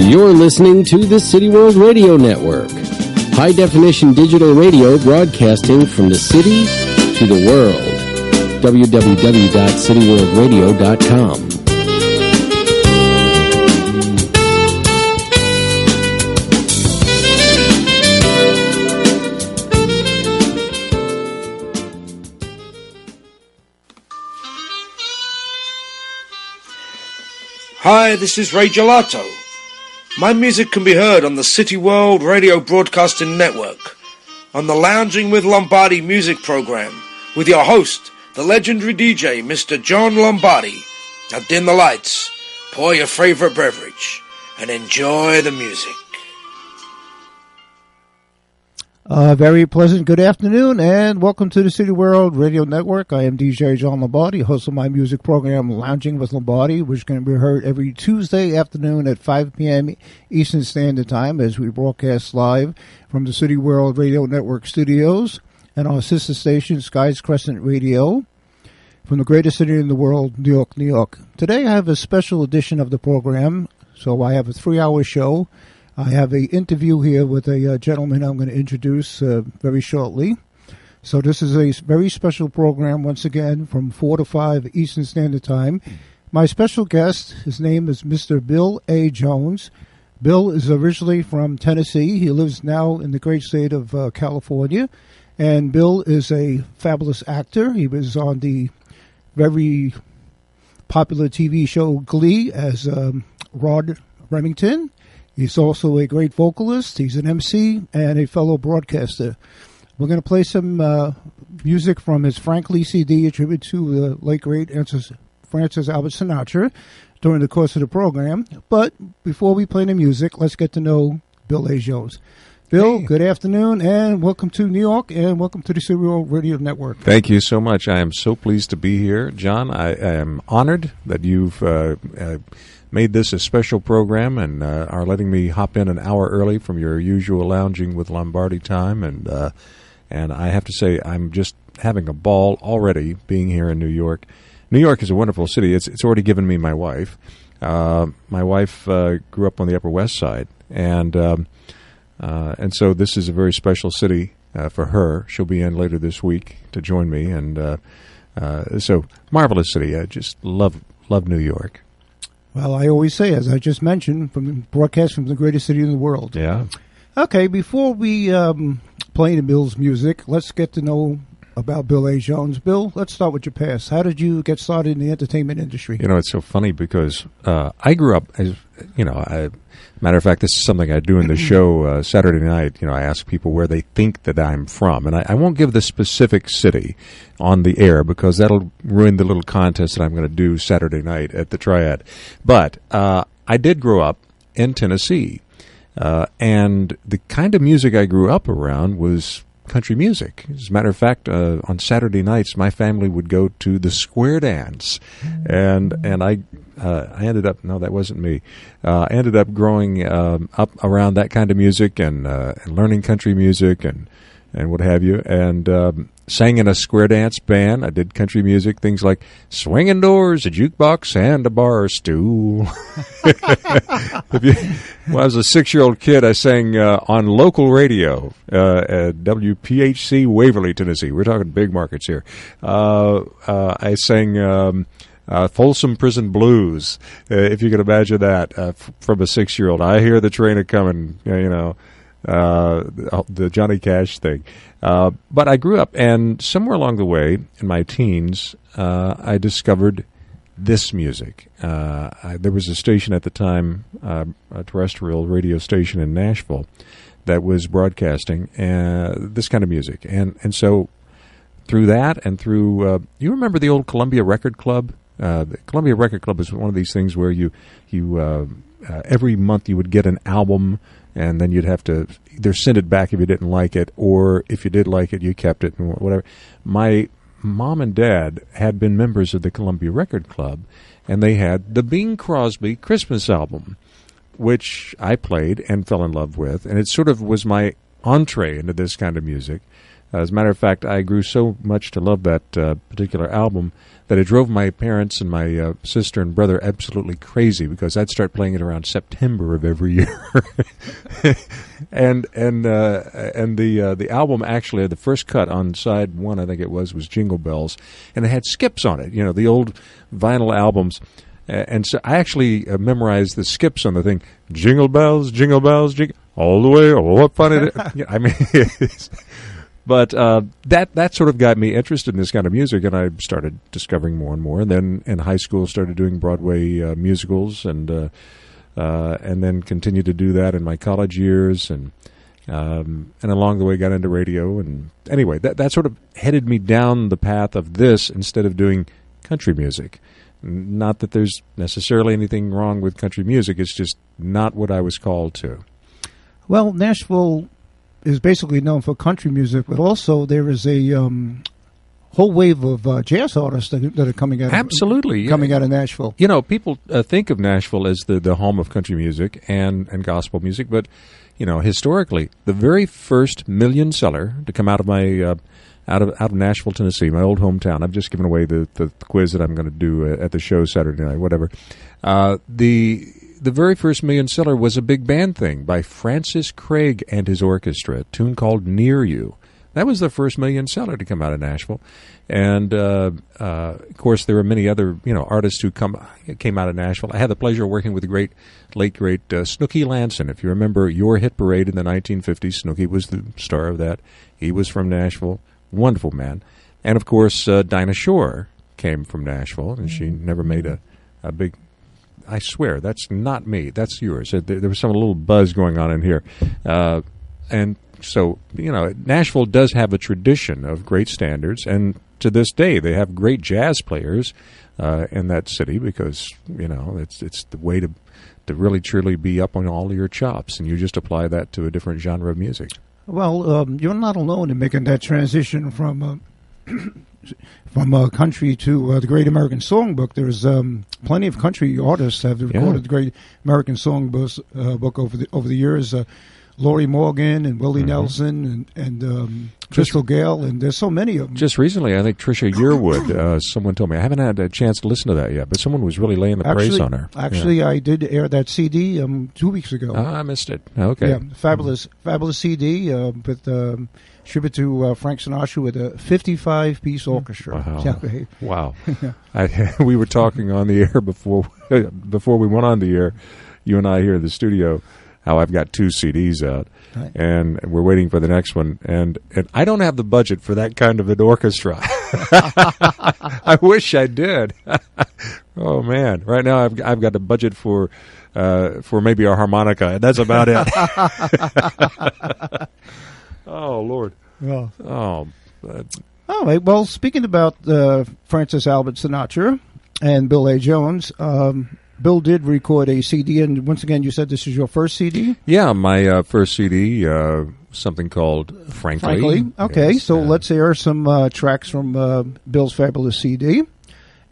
You're listening to the City World Radio Network. High-definition digital radio broadcasting from the city to the world. www.cityworldradio.com. Hi, this is Ray Gelato. My music can be heard on the City World Radio Broadcasting Network, on the Lounging with Lombardi music program, with your host, the legendary DJ, Mr. John Lombardi. Now dim the lights, pour your favorite beverage, and enjoy the music. Very pleasant good afternoon, and welcome to the City World Radio Network. I am DJ John Lombardi, host of my music program, Lounging with Lombardi, which can be heard every Tuesday afternoon at 5 p.m. Eastern Standard Time as we broadcast live from the City World Radio Network studios and our sister station, Skies Crescent Radio, from the greatest city in the world, New York, New York. Today I have a special edition of the program, so I have a 3-hour show. I have an interview here with a gentleman I'm going to introduce very shortly. So this is a very special program, once again, from 4 to 5 Eastern Standard Time. My special guest, his name is Mr. Bill A. Jones. Bill is originally from Tennessee. He lives now in the great state of California. And Bill is a fabulous actor. He was on the very popular TV show Glee as Rod Remington. He's also a great vocalist. He's an MC and a fellow broadcaster. We're going to play some music from his Frank Lee CD, a tribute to the late great Francis Albert Sinatra, during the course of the program. But before we play the music, let's get to know Bill A. Jones. Bill, Good afternoon, and welcome to New York, and welcome to the City World Radio Network. Thank you so much. I am so pleased to be here, John. I am honored that you've made this a special program and are letting me hop in an hour early from your usual Lounging with Lombardi time. And I have to say, I'm just having a ball already being here in New York. New York is a wonderful city. It's already given me my wife. My wife grew up on the Upper West Side, and so this is a very special city for her. She'll be in later this week to join me, and so marvelous city. I just love New York. Well, I always say, as I just mentioned, from broadcast from the greatest city in the world. Yeah. Okay, before we play the Bill's music, let's get to know about Bill A. Jones. Bill, let's start with your past. How did you get started in the entertainment industry? You know, it's so funny because I grew up as, matter of fact, this is something I do in the show Saturday night. I ask people where they think that I'm from. And I won't give the specific city on the air because that'll ruin the little contest that I'm going to do Saturday night at the Triad. But I did grow up in Tennessee. And the kind of music I grew up around was country music. As a matter of fact, on Saturday nights, my family would go to the square dance, and I ended up, no, that wasn't me. I ended up growing up around that kind of music and learning country music and what have you, and sang in a square dance band. I did country music, things like swinging doors, a jukebox, and a bar stool. When I was a 6-year-old kid, I sang on local radio at WPHC Waverly, Tennessee. We're talking big markets here. I sang Folsom Prison Blues, if you can imagine that, from a 6-year-old. I hear the train a-coming, the Johnny Cash thing. But I grew up, and somewhere along the way, in my teens, I discovered this music. There was a station at the time, a terrestrial radio station in Nashville, that was broadcasting this kind of music. And so through that and through, you remember the old Columbia Record Club? The Columbia Record Club is one of these things where you every month you would get an album, and then you'd have to either send it back if you didn't like it, or if you did like it, you kept it and whatever. My mom and dad had been members of the Columbia Record Club, and they had the Bing Crosby Christmas album, which I played and fell in love with, and it sort of was my entree into this kind of music. As a matter of fact, I grew so much to love that particular album that it drove my parents and my sister and brother absolutely crazy, because I'd start playing it around September of every year. and the album, actually, the first cut on side one, I think it was Jingle Bells, and it had skips on it, the old vinyl albums. And so I actually memorized the skips on the thing. Jingle bells, all the way. Oh, what fun it is. I mean, but that sort of got me interested in this kind of music, and I started discovering more and more. And then in high school, started doing Broadway musicals, and then continued to do that in my college years, and along the way got into radio. And anyway, that sort of headed me down the path of this instead of doing country music. Not that there's necessarily anything wrong with country music. It's just not what I was called to. Well, Nashville is basically known for country music, but also there is a whole wave of jazz artists that are coming out. Absolutely, coming out of Nashville. People think of Nashville as the home of country music and gospel music, but historically, the very first million seller to come out of my out of Nashville, Tennessee, my old hometown. I've just given away the quiz that I'm going to do at the show Saturday night, whatever. The very first million seller was a big band thing by Francis Craig and his orchestra, a tune called Near You. That was the first million seller to come out of Nashville. And, of course, there were many other, artists who came out of Nashville. I had the pleasure of working with the late great Snooky Lanson. If you remember Your Hit Parade in the 1950s, Snooky was the star of that. He was from Nashville. Wonderful man. And, of course, Dinah Shore came from Nashville, and she never made a big... I swear, that's not me. That's yours. There was some little buzz going on in here. And so, Nashville does have a tradition of great standards, and to this day they have great jazz players in that city, because, it's the way to really truly be up on all of your chops, and you just apply that to a different genre of music. Well, you're not alone in making that transition from country to the Great American Songbook. There's plenty of country artists have recorded the Great American Songbook over the years. Laurie Morgan and Willie Nelson and Crystal Gale, and there's so many of them. Just recently, I think Trisha Yearwood, someone told me. I haven't had a chance to listen to that yet, but someone was really laying the praise on her. Actually, I did air that CD 2 weeks ago. I missed it. Okay. Yeah, fabulous CD with tribute to Frank Sinatra with a 55-piece orchestra. Wow. Wow. We were talking on the air before we went on the air, you and I here in the studio, how I've got 2 CDs out, and we're waiting for the next one, and I don't have the budget for that kind of an orchestra. I wish I did. Oh man! Right now I've got a budget for maybe a harmonica, and that's about it. Oh Lord! Well, all right. Well, speaking about Francis Albert Sinatra and Bill A. Jones. Bill did record a CD, and once again, you said this is your first CD? Yeah, my first CD, something called Frankly. Okay, yes, so let's hear some tracks from Bill's fabulous CD.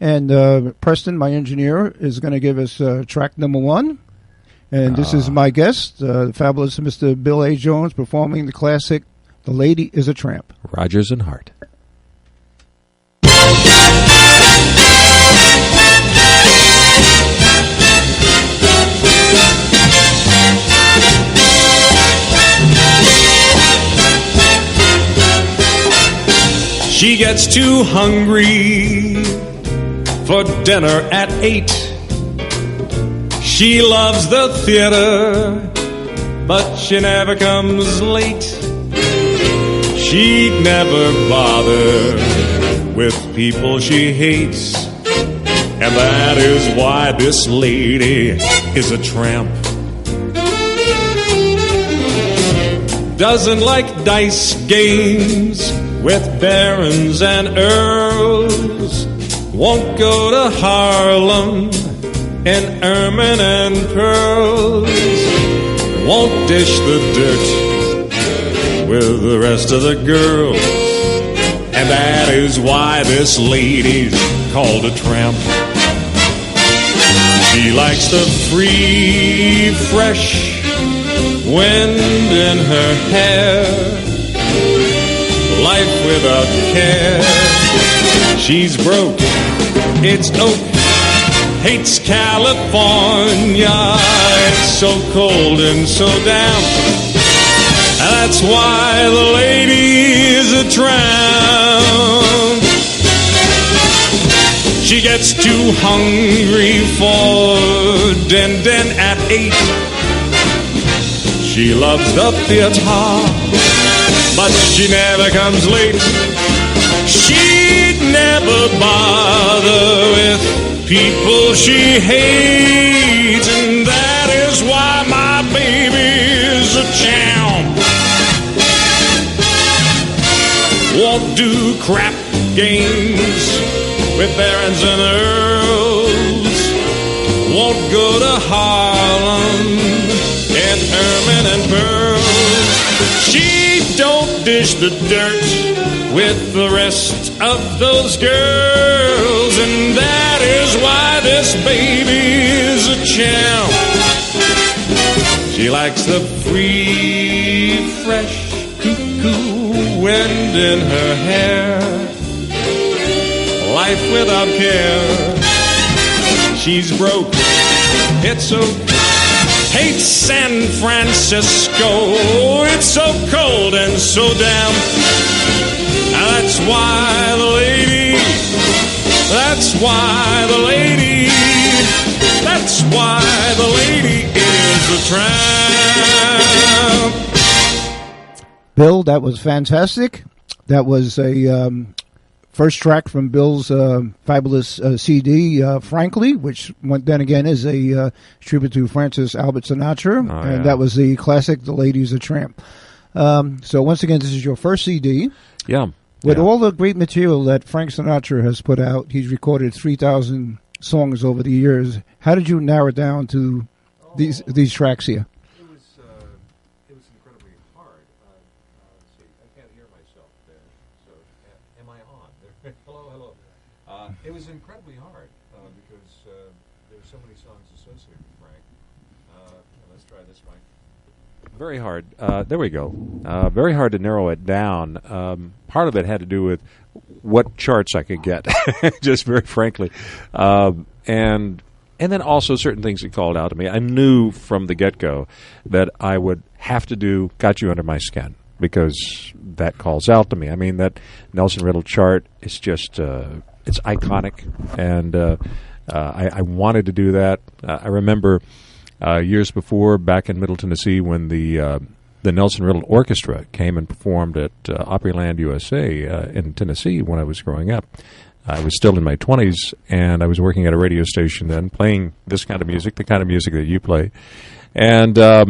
And Preston, my engineer, is going to give us track number 1. And this is my guest, the fabulous Mr. Bill A. Jones, performing the classic, The Lady is a Tramp. Rodgers and Hart. She gets too hungry for dinner at 8. She loves the theater, but she never comes late. She'd never bother with people she hates, and that is why this lady is a tramp. Doesn't like dice games with barons and earls. Won't go to Harlem in ermine and pearls. Won't dish the dirt with the rest of the girls. And that is why this lady's called a tramp. She likes the free, fresh wind in her hair. life without care. She's broke, it's oak, hates California. It's so cold and so damp. That's why the lady's a tramp. She gets too hungry for din at 8. She loves the theater, but she never comes late. She'd never bother with people she hates, and that is why my baby's a champ. Won't do crap games with barons and earls. Won't go to Harlem in ermine and pearls. She don't dish the dirt with the rest of those girls, and that is why this baby is a champ. She likes the free, fresh cuckoo wind in her hair, life without care. She's broke, it's so, hates San Francisco. It's so cold and so damp. That's why the lady, that's why the lady, that's why the lady is a tramp. Bill, that was fantastic. That was a first track from Bill's fabulous CD, Frankly, which then again is a tribute to Francis Albert Sinatra. And that was the classic, The Lady's a Tramp. So once again, this is your first CD. Yeah. With all the great material that Frank Sinatra has put out, he's recorded 3,000 songs over the years. How did you narrow it down to these tracks here? It was incredibly hard. Let's see, I can't hear myself there. So, am I on? Hello. It was incredibly hard because there's so many songs associated with Frank. Let's try this mic. Very hard. There we go. Very hard to narrow it down. Part of it had to do with what charts I could get, just very frankly. And then also certain things he called out to me. I knew from the get-go that I would have to do Got You Under My Skin, because that calls out to me. I mean, that Nelson Riddle chart is just, it's iconic, and I wanted to do that. I remember years before, back in Middle Tennessee, when the Nelson Riddle Orchestra came and performed at Opryland, USA in Tennessee when I was growing up. I was still in my 20s, and I was working at a radio station then, playing this kind of music, the kind of music that you play. And I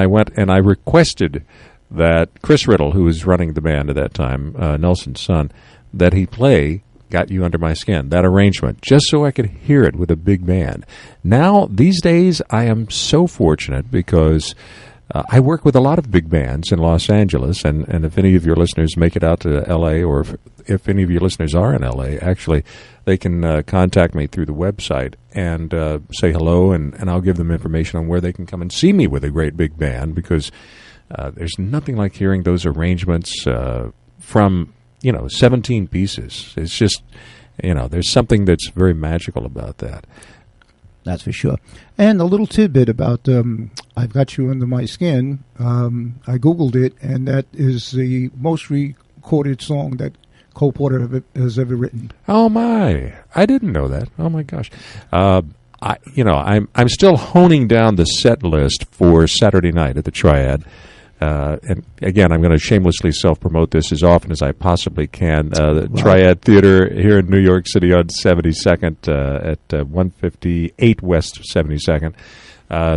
went and I requested that Chris Riddle, who was running the band at that time, Nelson's son, that he play Got You Under My Skin, that arrangement, just so I could hear it with a big band. Now, these days, I am so fortunate because I work with a lot of big bands in Los Angeles, and if any of your listeners make it out to L.A., or if any of your listeners are in L.A., actually, they can contact me through the website and say hello, and I'll give them information on where they can come and see me with a great big band, because there's nothing like hearing those arrangements from 17 pieces. It's just, there's something that's very magical about that. That's for sure. And a little tidbit about I've Got You Under My Skin. I Googled it, and that is the most recorded song that Cole Porter has ever written. Oh, my. I didn't know that. Oh, my gosh. I'm still honing down the set list for Saturday night at the Triad. And again, I'm going to shamelessly self-promote this as often as I possibly can. The Triad Theater here in New York City on 72nd at 158 West 72nd,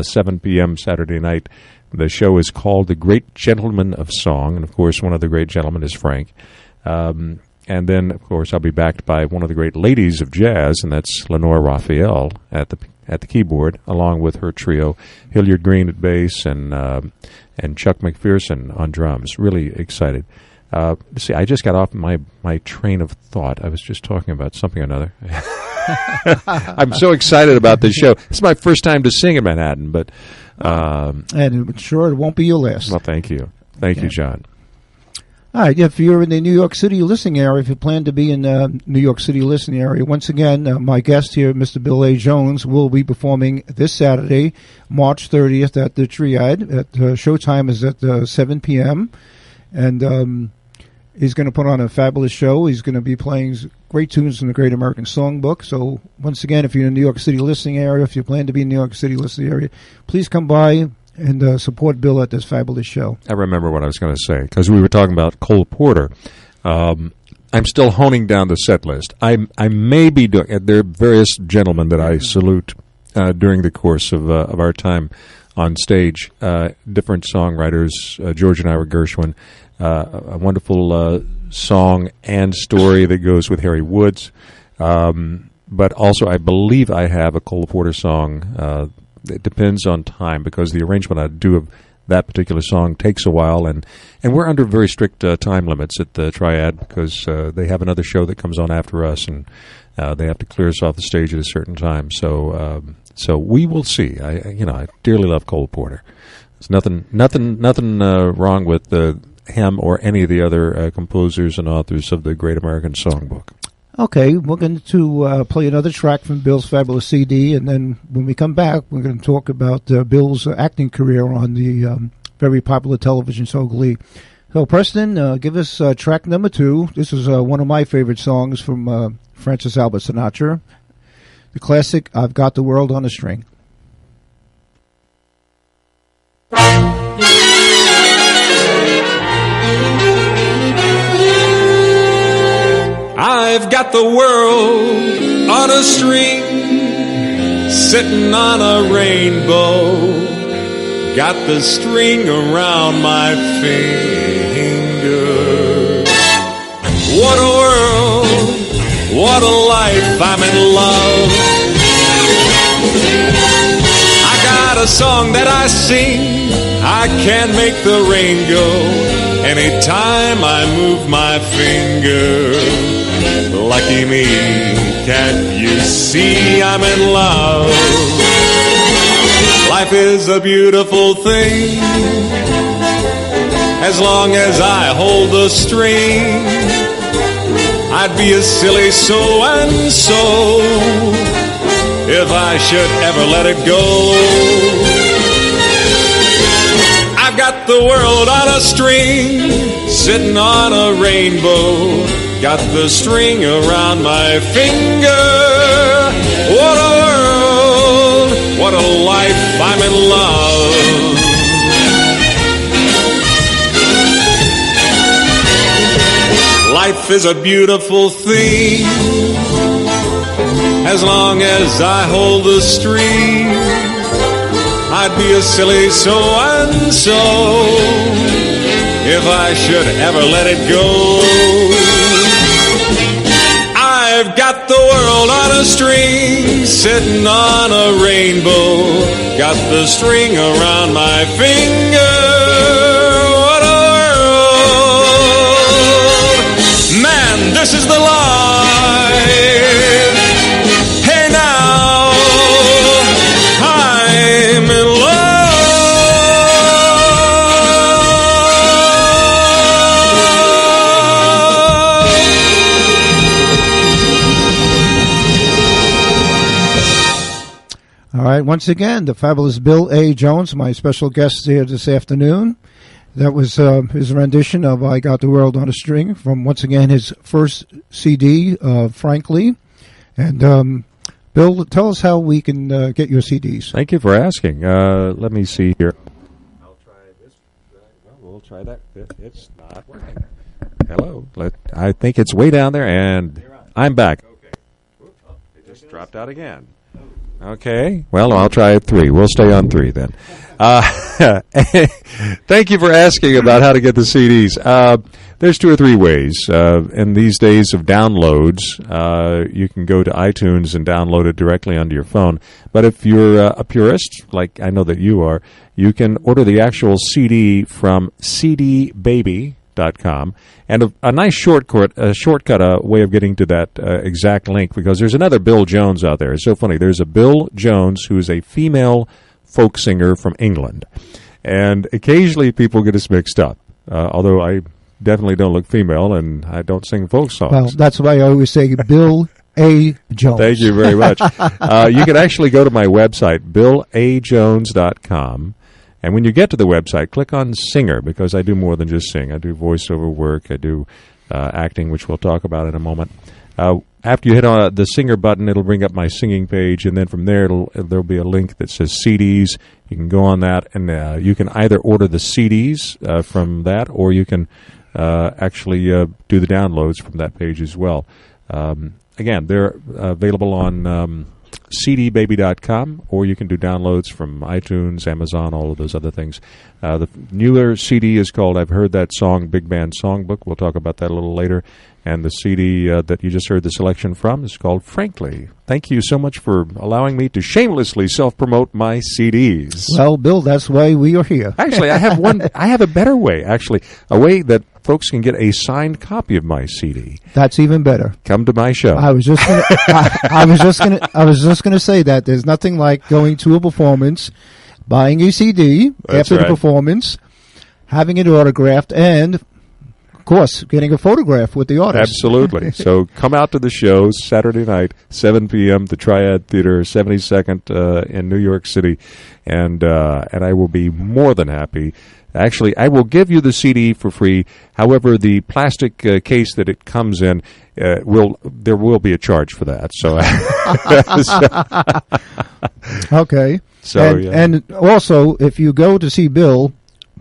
7 p.m. Saturday night. The show is called The Great Gentleman of Song, and of course, one of the great gentlemen is Frank. And then, of course, I'll be backed by one of the great ladies of jazz, and that's Lenore Raphael at the keyboard, along with her trio, Hilliard Green at bass and Chuck McPherson on drums. Really excited. See, I just got off my train of thought. I was just talking about something or another. I'm so excited about this show. It's my first time to sing in Manhattan, but and I'm sure it won't be your last. Well, thank you. Thank you, John. All right, if you're in the New York City listening area, if you plan to be in the New York City listening area, once again, my guest here, Mr. Bill A. Jones, will be performing this Saturday, March 30th at the Triad. Showtime is at 7 p.m., and he's going to put on a fabulous show. He's going to be playing great tunes from the Great American Songbook. So, once again, if you're in the New York City listening area, if you plan to be in the New York City listening area, please come by and support Bill at this fabulous show. I remember what I was going to say, because we were talking about Cole Porter. I'm still honing down the set list. I may be doing, there are various gentlemen that I salute during the course of our time on stage, different songwriters. George and Ira Gershwin, a wonderful song and story that goes with Harry Woods. But also, I believe I have a Cole Porter song. It depends on time, because the arrangement I do of that particular song takes a while, and we're under very strict time limits at the Triad, because they have another show that comes on after us, and they have to clear us off the stage at a certain time. So we will see. I dearly love Cole Porter. There's nothing wrong with him or any of the other composers and authors of the Great American Songbook. Okay, we're going to play another track from Bill's fabulous CD, and then when we come back, we're going to talk about Bill's acting career on the very popular television show Glee. So, Preston, give us track number 2. This is one of my favorite songs from Francis Albert Sinatra, the classic, I've Got the World on a String. I've got the world on a string, sitting on a rainbow, got the string around my finger. What a world, what a life, I'm in love. I got a song that I sing, I can make the rain go anytime I move my finger. Lucky me, can't you see I'm in love? Life is a beautiful thing, as long as I hold the string. I'd be a silly so-and-so if I should ever let it go. I've got the world on a string, sitting on a rainbow, got the string around my finger. What a world, what a life, I'm in love. Life is a beautiful thing, as long as I hold the string. I'd be a silly so-and-so if I should ever let it go. I've got the world on a string, sitting on a rainbow, got the string around my finger. What a world, man, this is the life. Hey now, I'm in love. All right, once again, the fabulous Bill A. Jones, my special guest here this afternoon. That was his rendition of I Got the World on a String from, once again, his first CD, Frankly. And, Bill, tell us how we can get your CDs. Thank you for asking. Let me see here. I'll try this. We'll try that. It's not working. Hello. I think it's way down there, and I'm back. Okay. It just dropped out again. Okay. Well, I'll try 3. We'll stay on 3 then. Thank you for asking about how to get the CDs. There's 2 or 3 ways. In these days of downloads, you can go to iTunes and download it directly onto your phone. But if you're a purist, like I know that you are, you can order the actual CD from cdbaby.com. And a nice shortcut way of getting to that exact link, because there's another Bill Jones out there. It's so funny. There's a Bill Jones who is a female folk singer from England. And occasionally people get us mixed up, although I definitely don't look female, and I don't sing folk songs. Well, that's why I always say Bill A. Jones. Thank you very much. You can actually go to my website, BillAJones.com. And when you get to the website, click on Singer, because I do more than just sing. I do voiceover work. I do acting, which we'll talk about in a moment. After you hit on the Singer button, it'll bring up my singing page, and then from there there'll be a link that says CDs. You can go on that, and you can either order the CDs from that, or you can actually do the downloads from that page as well. Again, they're available on cdbaby.com, or you can do downloads from iTunes, Amazon, all of those other things. The newer CD is called I've Heard That Song, Big Band Songbook. We'll talk about that a little later. And the CD that you just heard the selection from is called Frankly. Thank you so much for allowing me to shamelessly self-promote my CDs. Well, Bill, that's why we are here. Actually, I have one. I have a better way, actually, a way that folks can get a signed copy of my CD. That's even better. Come to my show. I was just gonna say that there's nothing like going to a performance, buying a CD after the performance, having it autographed, and of course, getting a photograph with the artist. Absolutely. So come out to the show Saturday night, 7 p.m. the Triad Theater, 72nd in New York City, and I will be more than happy. Actually, I will give you the CD for free. However, the plastic case that it comes in, there will be a charge for that. So, okay. So, and also, if you go to see Bill,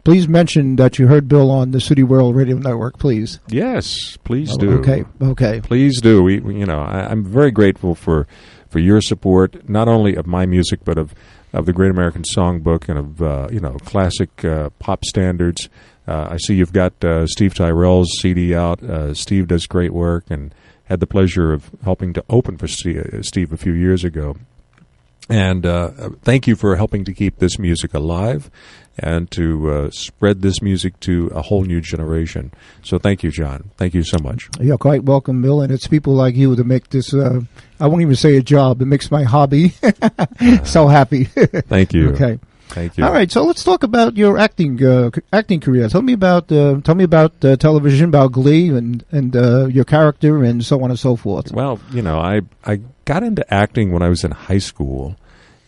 please mention that you heard Bill on the City World Radio Network, please. Yes, please do. Okay. Please do. I'm very grateful for your support, not only of my music, but of the Great American Songbook and of classic pop standards. I see you've got Steve Tyrell's CD out. Steve does great work, and had the pleasure of helping to open for Steve a few years ago. And thank you for helping to keep this music alive and to spread this music to a whole new generation. So thank you, John. Thank you so much. You're quite welcome, Bill. And it's people like you that make this, I won't even say a job, it makes my hobby so happy. Thank you. Okay. Thank you. All right, so let's talk about your acting career. Tell me about television, about Glee, and your character, and so on and so forth. Well, I got into acting when I was in high school,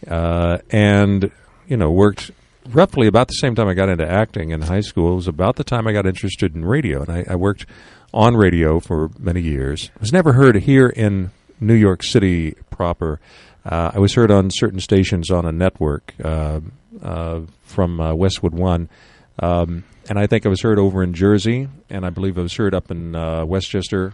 and worked roughly about the same time I got into acting in high school. It was about the time I got interested in radio, and I worked on radio for many years. I was never heard here in New York City proper. I was heard on certain stations on a network from Westwood One, and I think I was heard over in Jersey, and I believe I was heard up in Westchester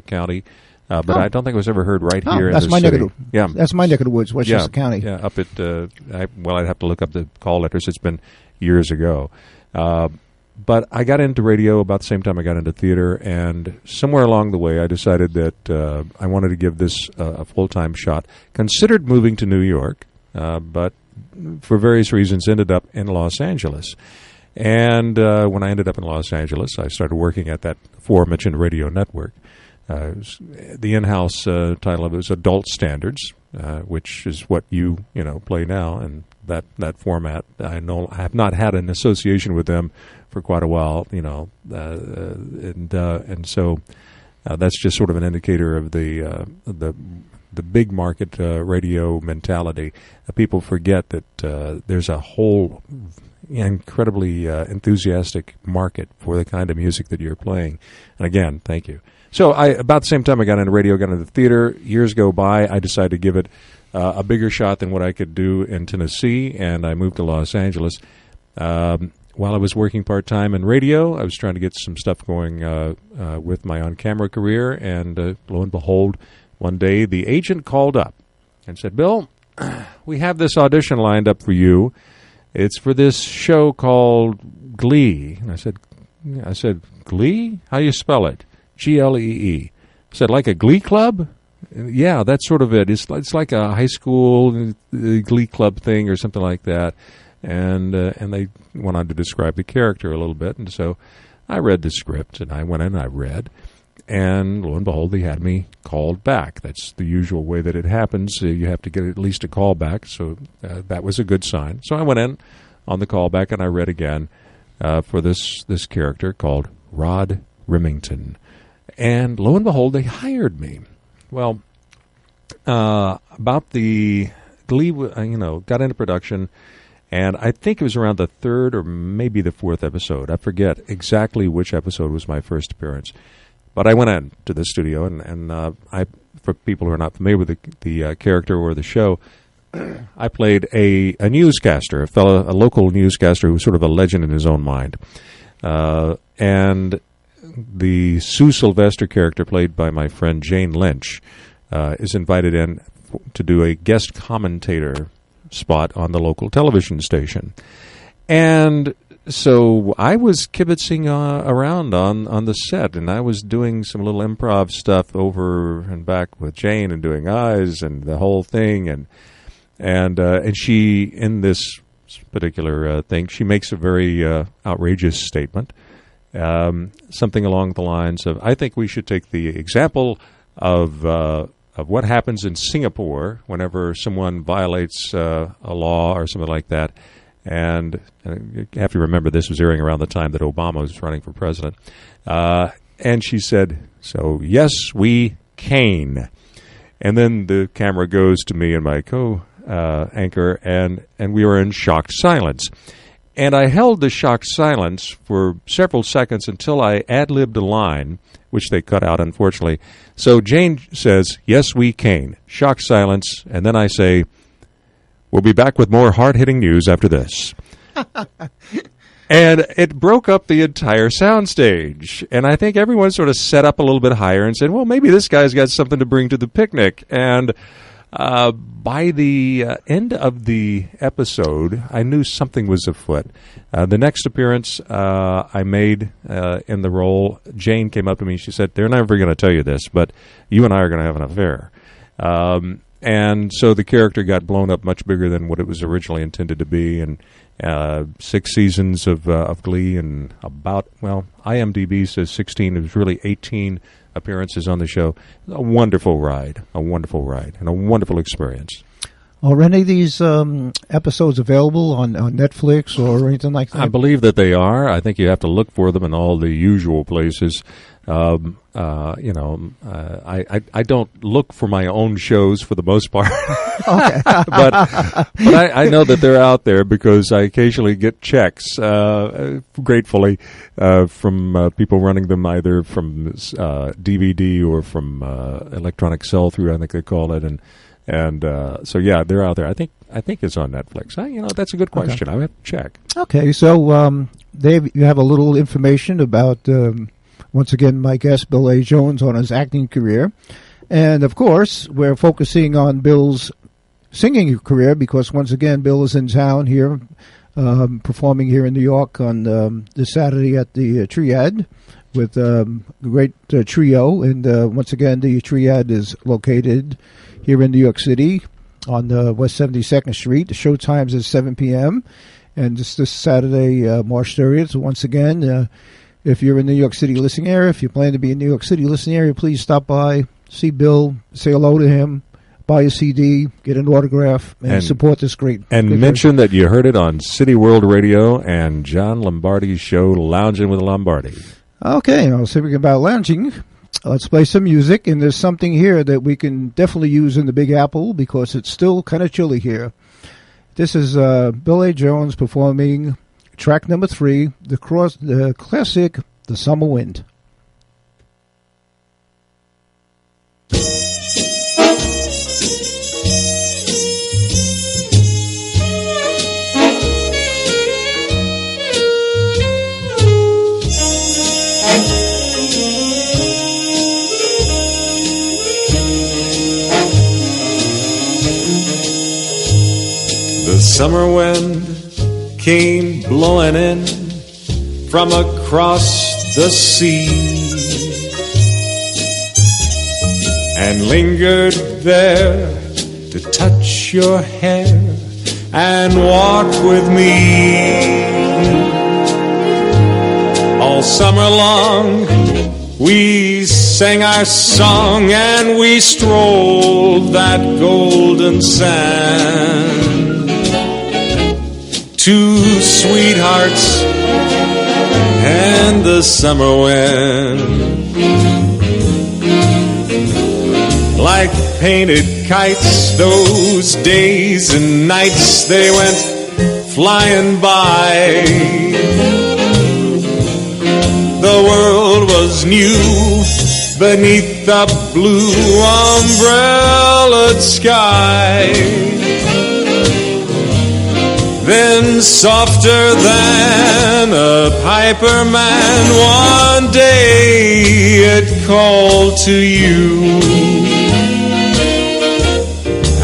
County. But I don't think it was ever heard right here in the city. Yeah, that's my neck of the woods, Westchester County. Yeah, up at I'd have to look up the call letters. It's been years ago. But I got into radio about the same time I got into theater, and somewhere along the way I decided that I wanted to give this a full-time shot. Considered moving to New York, but for various reasons ended up in Los Angeles. And when I ended up in Los Angeles, I started working at that aforementioned radio network. The in-house title of it was Adult Standards, which is what you play now, and that format. I have not had an association with them for quite a while, and so that's just sort of an indicator of the big market radio mentality. People forget that there's a whole incredibly enthusiastic market for the kind of music that you're playing. And again, thank you. So about the same time I got into radio, got into theater, years go by, I decided to give it a bigger shot than what I could do in Tennessee, and I moved to Los Angeles. While I was working part-time in radio, I was trying to get some stuff going with my on-camera career, and lo and behold, one day the agent called up and said, "Bill, we have this audition lined up for you. It's for this show called Glee." And I said, "Glee? How do you spell it?" Glee. I said, "Like a glee club?" Yeah, that's sort of it. It's like a high school glee club thing or something like that. And they went on to describe the character a little bit. And so I read the script, and I went in and I read. And lo and behold, they had me called back. That's the usual way that it happens. You have to get at least a call back. So that was a good sign. So I went in on the call back, and I read again for this character called Rod Remington. And lo and behold, they hired me. Well, about the Glee, got into production, and I think it was around the third or maybe the fourth episode. I forget exactly which episode was my first appearance. But I went into the studio, and I, for people who are not familiar with the character or the show, I played a newscaster, a local newscaster who was sort of a legend in his own mind. And the Sue Sylvester character, played by my friend Jane Lynch, is invited in to do a guest commentator spot on the local television station. And so I was kibitzing around on the set, and I was doing some little improv stuff over and back with Jane and doing eyes and the whole thing. And she, in this particular thing, she makes a very outrageous statement. Something along the lines of, I think we should take the example of what happens in Singapore whenever someone violates a law or something like that. And you have to remember this was airing around the time that Obama was running for president. And she said, so yes, we cane. And then the camera goes to me and my co-anchor, and we were in shocked silence. And I held the shocked silence for several seconds until I ad-libbed a line, which they cut out, unfortunately. So Jane says, yes, we cane. Shocked silence. And then I say, we'll be back with more hard-hitting news after this. And it broke up the entire soundstage. And I think everyone sort of set up a little bit higher and said, well, maybe this guy's got something to bring to the picnic. And by the end of the episode, I knew something was afoot. The next appearance I made in the role, Jane came up to me and she said, they're never going to tell you this, but you and I are going to have an affair. And so the character got blown up much bigger than what it was originally intended to be. And 6 seasons of Glee, and about, well, IMDb says 16. It was really 18 appearances on the show. A wonderful ride, and a wonderful experience. Are any of these episodes available on Netflix or anything like that? I believe that they are. I think you have to look for them in all the usual places. I don't look for my own shows for the most part. Okay. but I know that they're out there because I occasionally get checks, gratefully, from people running them either from DVD or from electronic sell-through, I think they call it, and so yeah, they're out there. I think it's on Netflix. That's a good question. Okay. I have to check. Okay, so Dave, you have a little information about once again my guest Bill A. Jones on his acting career, and of course we're focusing on Bill's singing career because once again Bill is in town here, performing here in New York on this Saturday at the Triad with a great trio, and once again the Triad is located here in New York City on West 72nd Street. The show times is 7 p.m. and it's this Saturday, March 30th. So once again, if you're in the New York City listening area, if you plan to be in New York City listening area, please stop by, see Bill, say hello to him, buy a CD, get an autograph, and support this great. And mention that you heard it on City World Radio and John Lombardi's show, Lounging with Lombardi. Okay, now speaking about lounging, let's play some music, and there's something here that we can definitely use in the Big Apple because it's still kind of chilly here. This is Bill A. Jones performing track number 3, the classic, The Summer Wind. The summer wind came blowing in from across the sea and lingered there to touch your hair and walk with me. All summer long we sang our song and we strolled that golden sand. Two sweethearts and the summer wind. Like painted kites, those days and nights, they went flying by. The world was new beneath the blue umbrellaed sky. Then softer than a piper man, one day it called to you.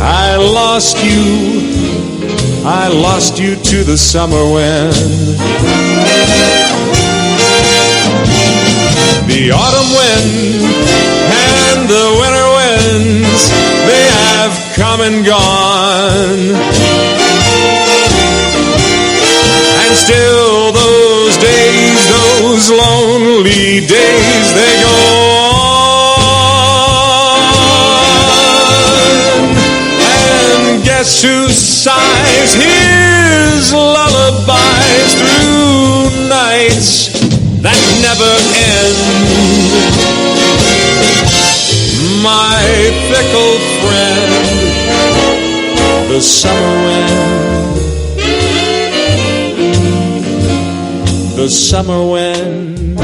I lost you to the summer wind. The autumn wind and the winter winds, they have come and gone. And still those days, those lonely days, they go on. And guess who sighs his lullabies through nights that never end? My fickle friend, the summer wind. The summer wind.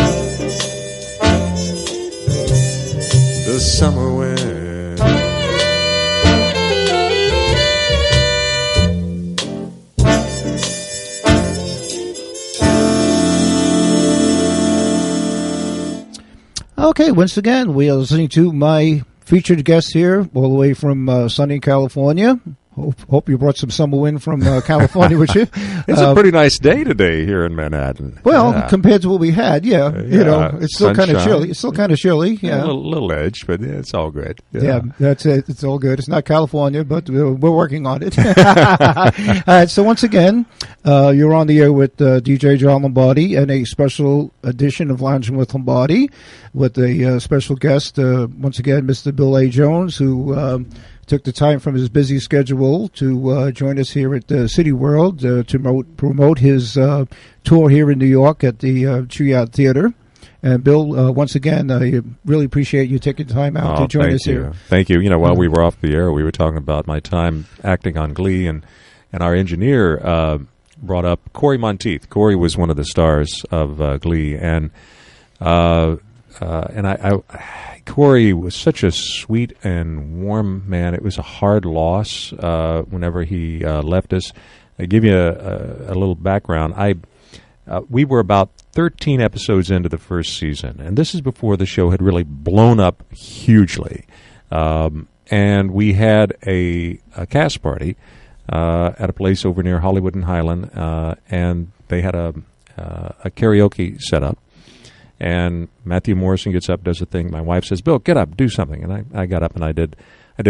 The summer wind. Okay, once again, we are listening to my featured guest here, all the way from sunny California. Hope you brought some summer wind from California with you. It's a pretty nice day today here in Manhattan. Well, yeah. Compared to what we had, it's still kind of chilly. It's still kind of chilly. Yeah, a little edge, but it's all good. Yeah, that's it. It's all good. It's not California, but we're working on it. All right. So once again, you're on the air with DJ John Lombardi and a special edition of Lounging with Lombardi with a special guest, once again, Mr. Bill A. Jones, who took the time from his busy schedule to join us here at City World to promote his tour here in New York at the Triad Theater. And Bill, once again, I really appreciate you taking the time out to join us here. Thank you. You know, while we were off the air, we were talking about my time acting on Glee, and our engineer brought up Corey Monteith. Corey was one of the stars of Glee, and Corey was such a sweet and warm man. It was a hard loss whenever he left us. I give you a little background. We were about 13 episodes into the first season, and this is before the show had really blown up hugely. And we had a cast party at a place over near Hollywood and Highland, and they had a karaoke set up. And Matthew Morrison gets up, does a thing. My wife says, "Bill, get up, do something." And I got up and I did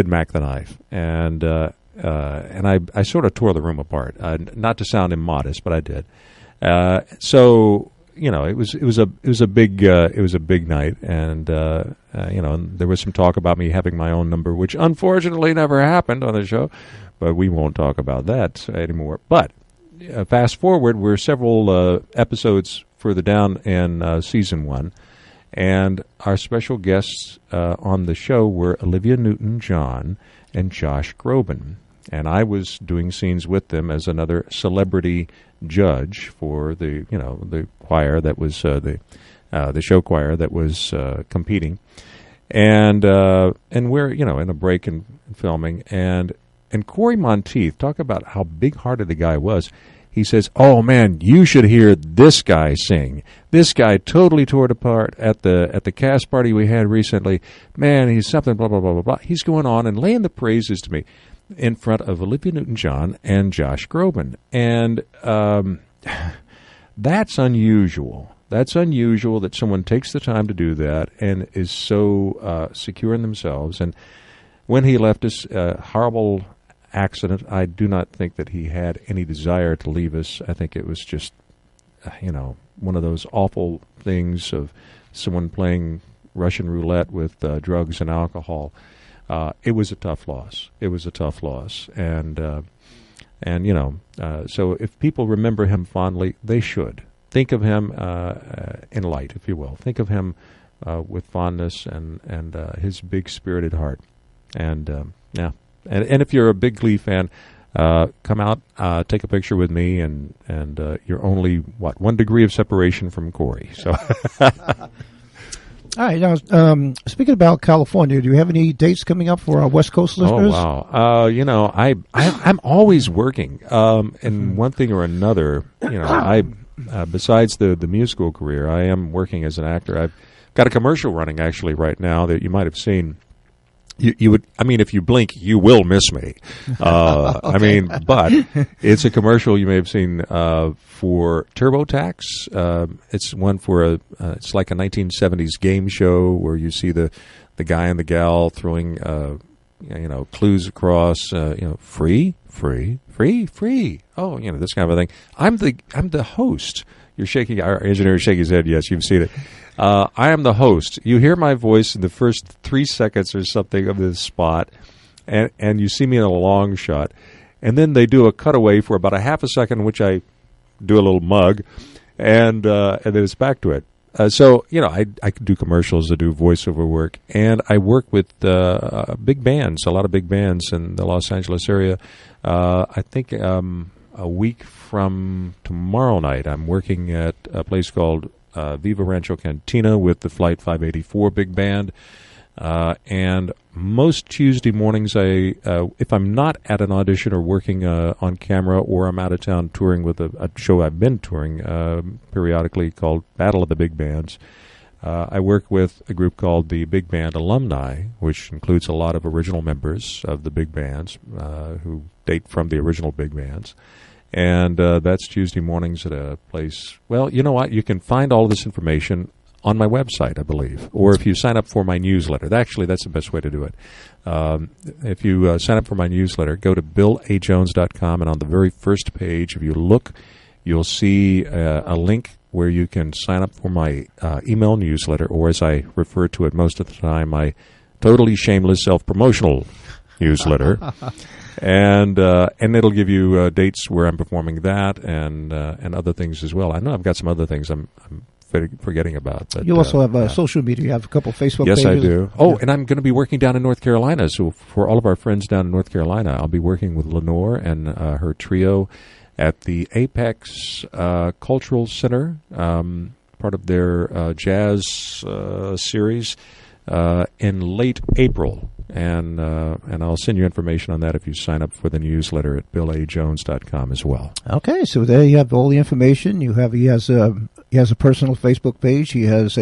Mac the Knife, and I sort of tore the room apart. Not to sound immodest, but I did. So you know, it was a big night, and and there was some talk about me having my own number, which unfortunately never happened on the show. But we won't talk about that anymore. But fast forward, we're several episodes further down in season 1, and our special guests on the show were Olivia Newton-John and Josh Groban, and I was doing scenes with them as another celebrity judge for the choir that was the show choir that was competing, and we're in a break in filming, and Corey Monteith, talk about how big-hearted the guy was. He says, "Oh man, you should hear this guy sing. This guy totally tore it apart at the cast party we had recently. Man, he's something, blah blah blah blah blah." He's going on and laying the praises to me in front of Olivia Newton-John and Josh Groban, and that's unusual. That's unusual that someone takes the time to do that and is so secure in themselves. And when he left us, horrible accident. I do not think that he had any desire to leave us. I think it was just, one of those awful things of someone playing Russian roulette with drugs and alcohol. It was a tough loss. And so if people remember him fondly, they should. think of him in light, if you will. Think of him with fondness and his big spirited heart. And yeah, and if you're a big Glee fan, come out, take a picture with me, and you're only 1 degree of separation from Corey. So. All right. Now, speaking about California, do you have any dates coming up for our West Coast listeners? Oh wow! I'm always working in one thing or another. I besides the musical career, I am working as an actor. I've got a commercial running actually right now that you might have seen. You would, I mean, if you blink, you will miss me. Okay. I mean, but it's a commercial you may have seen for TurboTax. It's one for it's like a 1970s game show where you see the guy and the gal throwing clues across. Free. Oh, this kind of a thing. I'm the host. You're shaking. Our engineer is shaking his head. Yes, you've seen it. I am the host. You hear my voice in the first 3 seconds or something of this spot, and you see me in a long shot. And then they do a cutaway for about a half a second, in which I do a little mug, and then it's back to it. So, I do commercials, I do voiceover work, and I work with big bands, a lot of big bands in the Los Angeles area. I think a week from tomorrow night, I'm working at a place called Viva Rancho Cantina with the Flight 584 big band. And most Tuesday mornings, if I'm not at an audition or working on camera, or I'm out of town touring with a show I've been touring periodically called Battle of the Big Bands, I work with a group called the Big Band Alumni, which includes a lot of original members of the big bands who date from the original big bands. And that's Tuesday mornings at a place. Well, you know what? You can find all of this information on my website, I believe, or if you sign up for my newsletter. Actually, that's the best way to do it. If you sign up for my newsletter, go to BillAJones.com, and on the very first page, if you look, you'll see a link where you can sign up for my email newsletter, or as I refer to it most of the time, my totally shameless self-promotional newsletter. And it'll give you dates where I'm performing that and other things as well. I know I've got some other things I'm forgetting about. But, you also have social media. You have a couple of Facebook pages. Yes, I do. Oh, and I'm going to be working down in North Carolina. So for all of our friends down in North Carolina, I'll be working with Lenore and her trio at the Apex Cultural Center, part of their jazz series, in late April. And I'll send you information on that if you sign up for the newsletter at BillAJones.com as well. Okay, so there you have all the information. He has a personal Facebook page. He has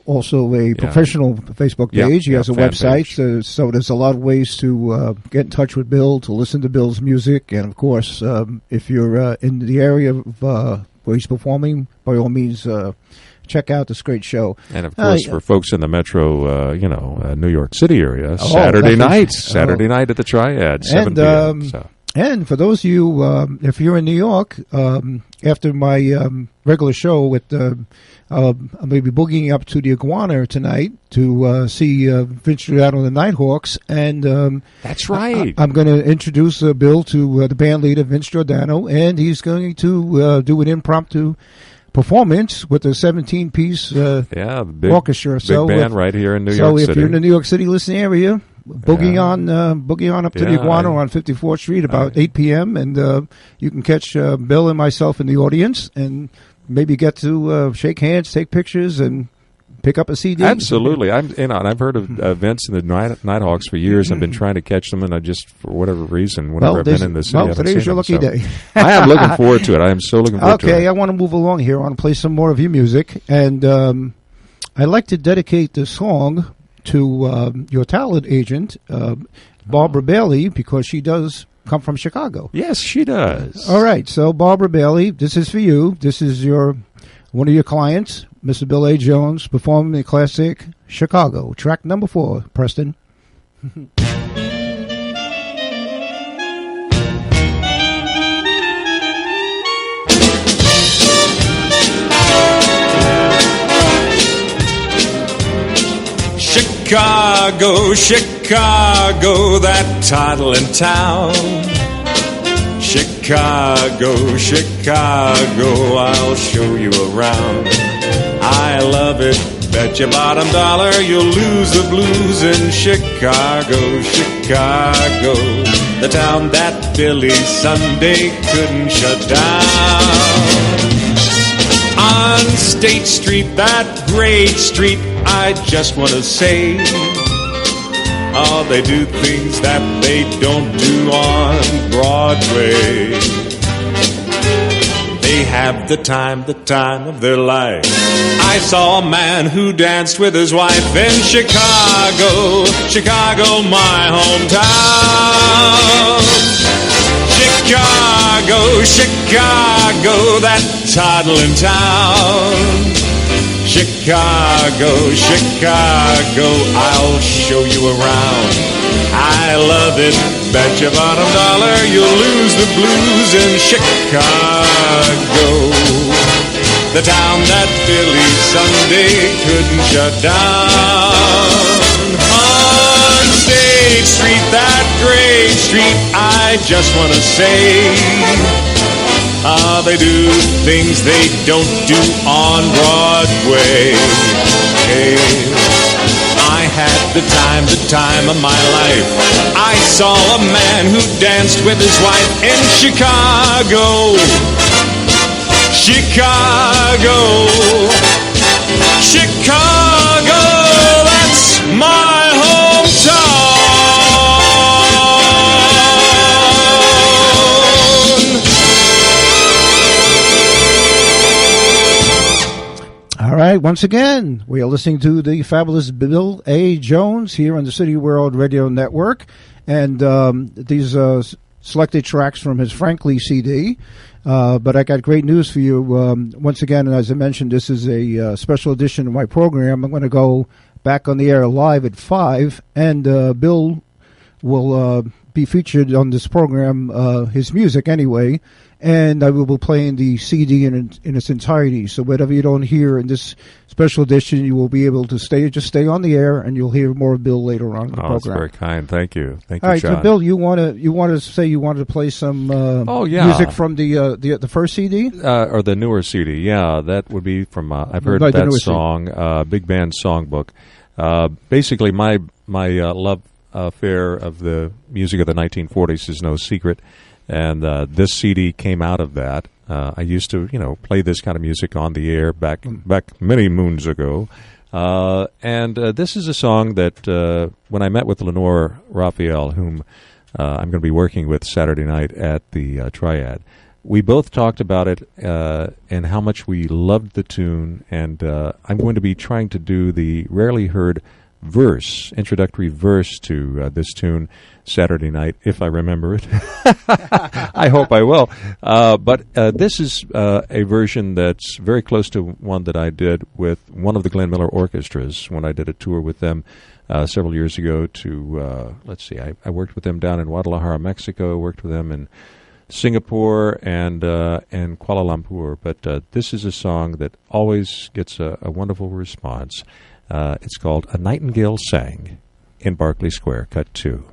also a professional Facebook page. He has a website. So there's a lot of ways to get in touch with Bill, to listen to Bill's music, and of course, if you're in the area of where he's performing, by all means. Check out this great show. And, of course, for folks in the metro, New York City area, Saturday night at the Triad, 7 p.m. And for those of you, if you're in New York, after my regular show with, I may be boogieing up to the Iguana tonight to see Vince Giordano and the Nighthawks. And that's right. I'm going to introduce Bill to the band leader, Vince Giordano, and he's going to do an impromptu performance with a 17-piece orchestra. Big band right here in New York City. So if you're in the New York City listening area, boogie on up to the Iguana on 54th Street about 8 p.m. and you can catch Bill and myself in the audience and maybe get to shake hands, take pictures, and pick up a CD. Absolutely. I've heard of Vince and the Nighthawks for years. I've been trying to catch them, and I just, for whatever reason, whenever I've been in the city, today's your lucky day. I am looking forward to it. I am so looking forward to it. Okay, I want to move along here. I want to play some more of your music, and I'd like to dedicate this song to your talent agent, Barbara Bailey, because she does come from Chicago. Yes, she does. All right, so Barbara Bailey, this is for you. This is one of your clients, Mr. Bill A. Jones, performing the classic Chicago. Track number 4, Preston. Chicago, Chicago, that toddling town. Chicago, Chicago, I'll show you around. I love it, bet your bottom dollar you'll lose the blues in Chicago, Chicago, the town that Billy Sunday couldn't shut down. On State Street, that great street, I just want to say, oh, they do things that they don't do on Broadway. They have the time of their life. I saw a man who danced with his wife in Chicago, Chicago, my hometown. Chicago, Chicago, that toddling town. Chicago, Chicago, I'll show you around. I love it, bet your bottom dollar you'll lose the blues in Chicago, the town that Billy Sunday couldn't shut down. On State Street, that great street, I just want to say, they do things they don't do on Broadway. Hey, I had the time of my life. I saw a man who danced with his wife in Chicago. Chicago, Chicago, that's my hometown. All right, once again, we are listening to the fabulous Bill A. Jones here on the City World Radio Network, and these selected tracks from his Frankly CD. But I got great news for you. Once again, as I mentioned, this is a special edition of my program. I'm going to go back on the air live at 5, and Bill will be featured on this program, his music anyway, and I will be playing the CD in its entirety. So whatever you don't hear in this special edition, you will be able to stay on the air, and you'll hear more of Bill later on in the program. That's very kind. Thank you. Thank you, All right, John. so Bill, you want to say you wanted to play some music from the first CD? Or the newer CD, yeah. That would be from, I've heard Right, that song, Big Band Songbook. Basically, my love affair of the music of the 1940s is no secret. And this CD came out of that. I used to, play this kind of music on the air back many moons ago. And this is a song that when I met with Lenore Raphael, whom I'm going to be working with Saturday night at the Triad, we both talked about it and how much we loved the tune. And I'm going to be trying to do the rarely heard introductory verse to this tune Saturday night, if I remember it. I hope I will. But this is a version that's very close to one that I did with one of the Glenn Miller orchestras when I did a tour with them several years ago to, I worked with them down in Guadalajara, Mexico, worked with them in Singapore and Kuala Lumpur. But this is a song that always gets a wonderful response. It's called A Nightingale Sang in Berkeley Square, Cut 2.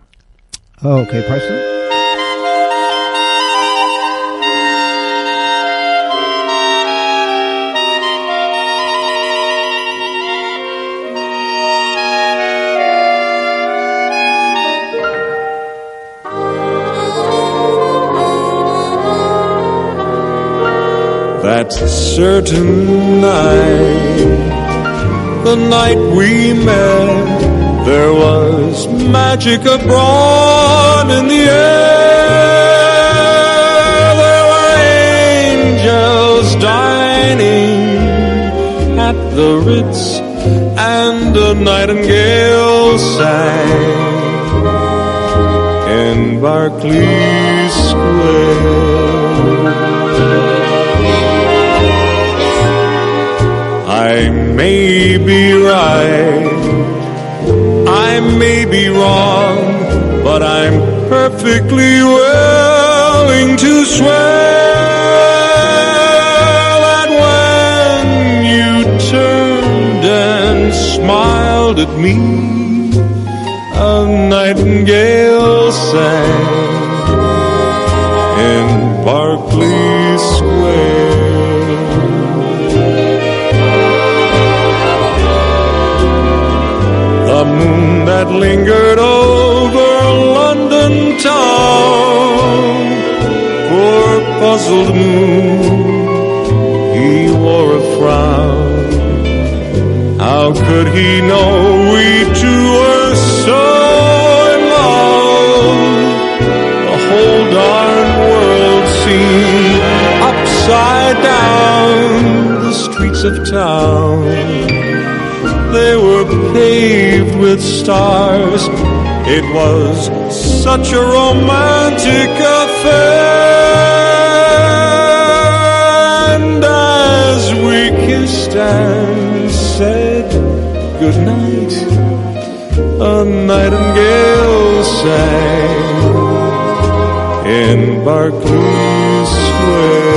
Okay, Preston. That certain night, the night we met, there was magic abroad in the air. There were angels dining at the Ritz, and a nightingale sang in Berkeley Square. I may be right, I may be wrong, but I'm perfectly willing to swear that when you turned and smiled at me, a nightingale sang in The moon that lingered over London town, poor puzzled moon, he wore a frown. How could he know we two were so in love? The whole darn world seemed upside down. The streets of town, they were paved with stars. It was such a romantic affair. And as we kissed and said goodnight, a nightingale sang in Berkeley Square.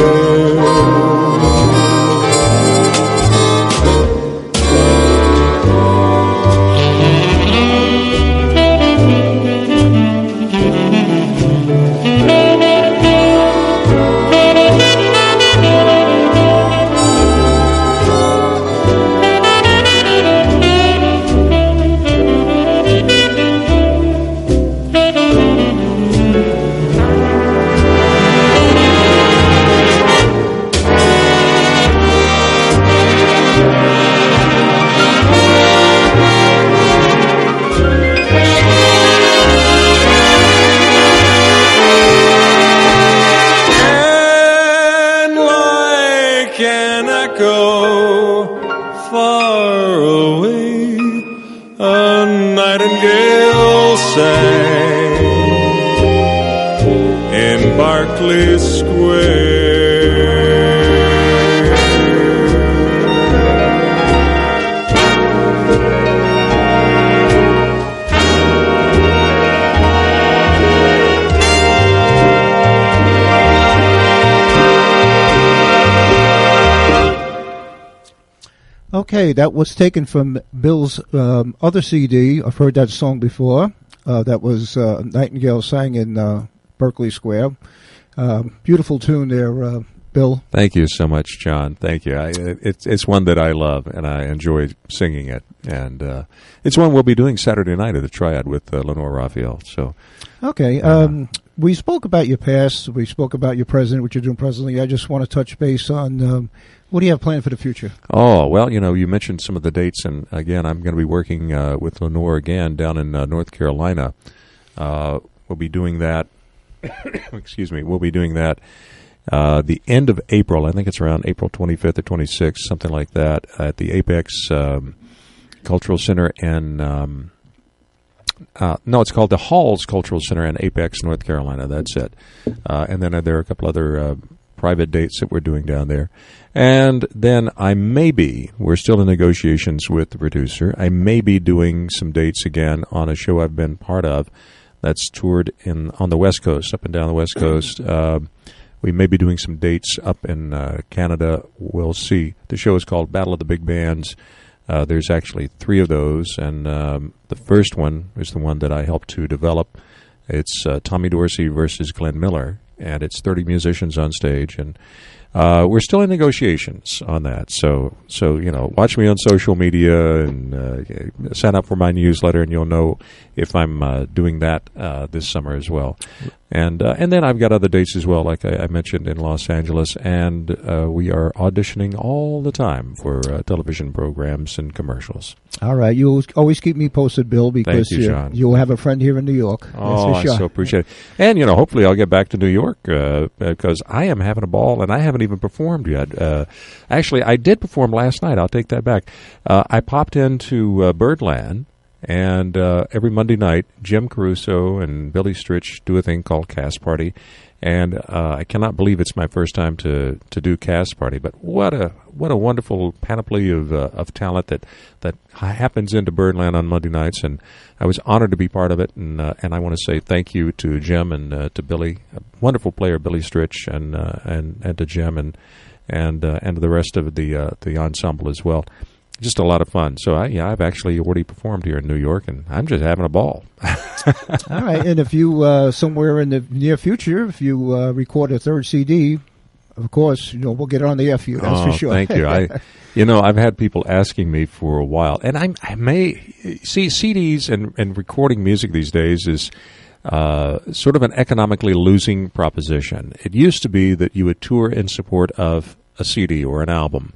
Berkeley Square. Okay, that was taken from Bill's other CD. I've heard that song before. That was Nightingale sang in Berkeley Square. Beautiful tune there, Bill. Thank you so much, John. Thank you. It's one that I love, and I enjoy singing it. And it's one we'll be doing Saturday night at the Triad with Lenore Raphael. So, okay. We spoke about your past. We spoke about your present, what you're doing presently. I just want to touch base on what do you have planned for the future? Oh, well, you mentioned some of the dates, and again, I'm going to be working with Lenore again down in North Carolina. We'll be doing that. Excuse me. We'll be doing that the end of April. I think it's around April 25th or 26th, something like that, at the Apex Cultural Center in no, it's called the Halls Cultural Center in Apex, North Carolina. That's it. And then there are a couple other private dates that we're doing down there. And then we're still in negotiations with the producer. I may be doing some dates again on a show I've been part of that's toured on the West Coast, up and down the West Coast. We may be doing some dates up in Canada. We'll see. The show is called Battle of the Big Bands. There's actually 3 of those, and the first one is the one that I helped to develop. It's Tommy Dorsey versus Glenn Miller, and it's 30 musicians on stage, and we're still in negotiations on that. So watch me on social media and sign up for my newsletter, and you'll know if I'm doing that this summer as well. And then I've got other dates as well, like I mentioned, in Los Angeles, and we are auditioning all the time for television programs and commercials. All right. You'll always keep me posted, Bill, because Thank you, John. You'll have a friend here in New York. Oh, I so appreciate it. And, hopefully I'll get back to New York because I am having a ball, and I haven't even performed yet. Actually, I did perform last night. I'll take that back. I popped into Birdland. And every Monday night, Jim Caruso and Billy Stritch do a thing called Cast Party. And I cannot believe it's my first time to do Cast Party. But what a wonderful panoply of talent that happens into Birdland on Monday nights. And I was honored to be part of it. And I want to say thank you to Jim and to Billy, a wonderful player, Billy Stritch, and to Jim and to the rest of the ensemble as well. Just a lot of fun. So, I've actually already performed here in New York, and I'm just having a ball. All right. And if you, somewhere in the near future, if you record a third CD, of course, we'll get it on the air for you. That's for sure. Thank you. I've had people asking me for a while, and I may see CDs and recording music these days is sort of an economically losing proposition. It used to be that you would tour in support of a CD or an album.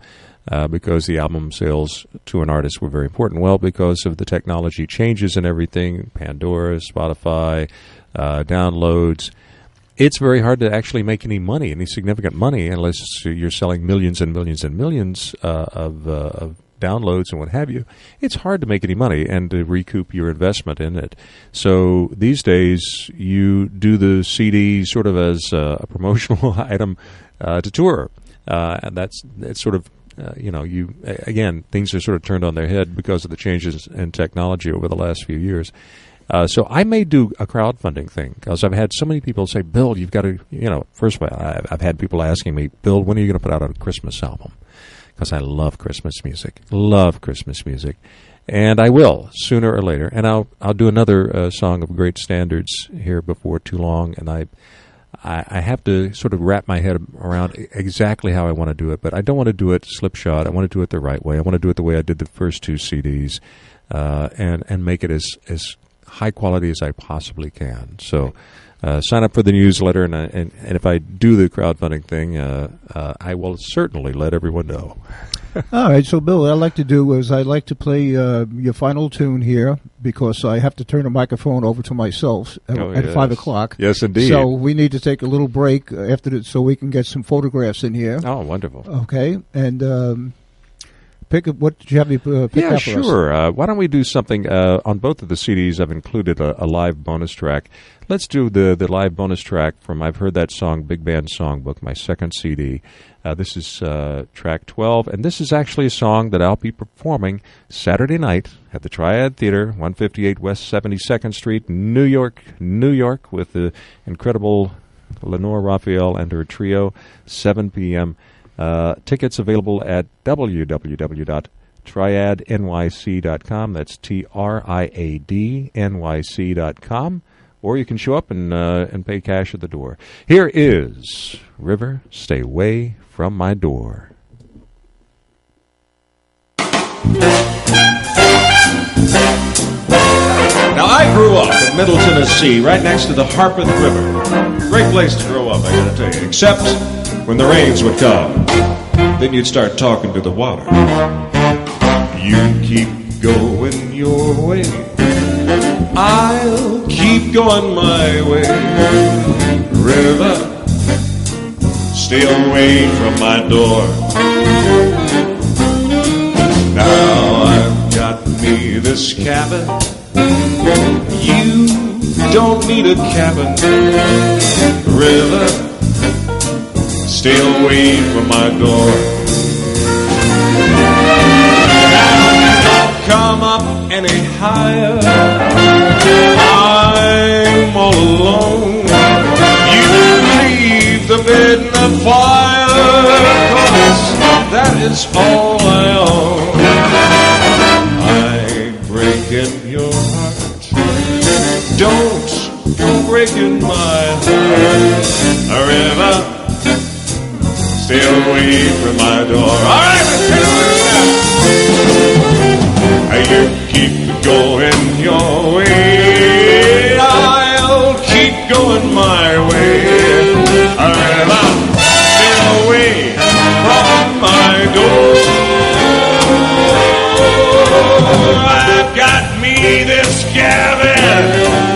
Because the album sales to an artist were very important. Well, because of the technology changes and everything, Pandora, Spotify, downloads, it's very hard to actually make any money, any significant money, unless you're selling millions and millions and millions of downloads and what have you. It's hard to make any money and to recoup your investment in it. So these days, you do the CD sort of as a promotional item to tour. And it's sort of things are sort of turned on their head because of the changes in technology over the last few years. So I may do a crowdfunding thing because I've had so many people say, Bill, you've got to, first of all, I've had people asking me, Bill, when are you going to put out a Christmas album? Because I love Christmas music. And I will, sooner or later. And I'll do another song of great standards here before too long, and I have to sort of wrap my head around exactly how I want to do it, but I don't want to do it slipshod. I want to do it the right way. I want to do it the way I did the first two CDs, and make it as high quality as I possibly can. So sign up for the newsletter, and if I do the crowdfunding thing, I will certainly let everyone know. All right, so Bill, what I'd like to do is I'd like to play your final tune here because I have to turn the microphone over to myself at 5 o'clock. Yes, indeed. So we need to take a little break after that so we can get some photographs in here. Oh, wonderful. Okay, and pick up what did you have me pick up for us? Yeah, sure. Why don't we do something on both of the CDs? I've included a live bonus track. Let's do the live bonus track from I've Heard That Song, Big Band Songbook, my second CD. This is track 12, and this is actually a song that I'll be performing Saturday night at the Triad Theater, 158 West 72nd Street, New York, with the incredible Lenore Raphael and her trio, 7 p.m. Tickets available at www.triadnyc.com. That's TRIADNYC.com. Or you can show up and pay cash at the door. Here is River, Stay Away from My Door. Now, I grew up in Middle Tennessee, right next to the Harpeth River. Great place to grow up, I gotta tell you. Except when the rains would come, then you'd start talking to the water. You keep going your way, I'll keep going my way. River, stay away from my door. Now I've got me this cabin, you don't need a cabin. River, stay away from my door. Now don't come up any higher, I'm all alone. You leave the bed and the fire, 'cause that is all I own. I break in your heart, don't go breaking my heart. A river, stay away from my door. All right, let's get it now. You keep going your way, I'll keep going my way. A river, stay away from my door. I've got me this cabin,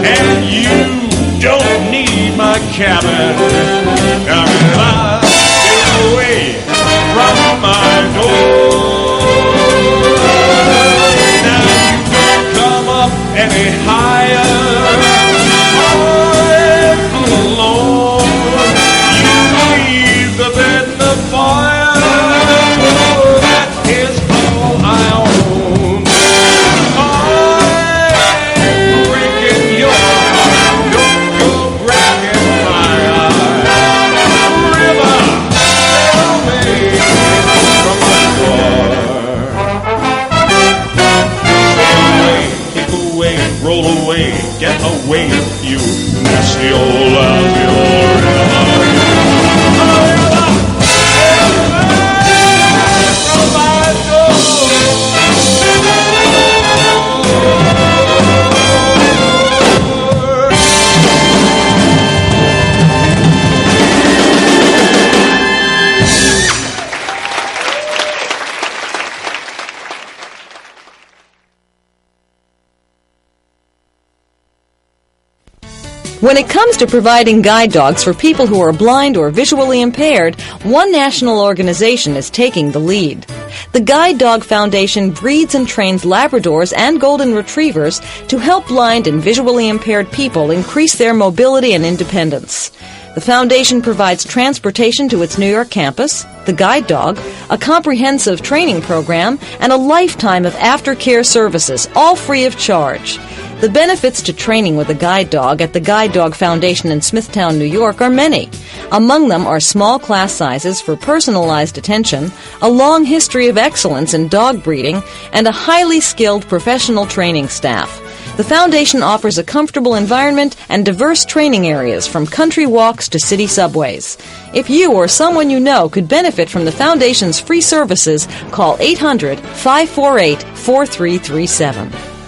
and you don't need my cabin. A river, stay away from my door. Now you don't come up any higher, I'm alone. You leave the bed and the fire, that is all I own. I'm breaking your heart, don't go breaking my heart. River, stay away from my door. Stay away, keep away, roll away, get away, you nasty old lousy old river. When it comes to providing guide dogs for people who are blind or visually impaired, one national organization is taking the lead. The Guide Dog Foundation breeds and trains Labradors and Golden Retrievers to help blind and visually impaired people increase their mobility and independence. The foundation provides transportation to its New York campus, the guide dog, a comprehensive training program, and a lifetime of aftercare services, all free of charge. The benefits to training with a guide dog at the Guide Dog Foundation in Smithtown, New York are many. Among them are small class sizes for personalized attention, a long history of excellence in dog breeding, and a highly skilled professional training staff. The foundation offers a comfortable environment and diverse training areas from country walks to city subways. If you or someone you know could benefit from the foundation's free services, call 800-548-4337.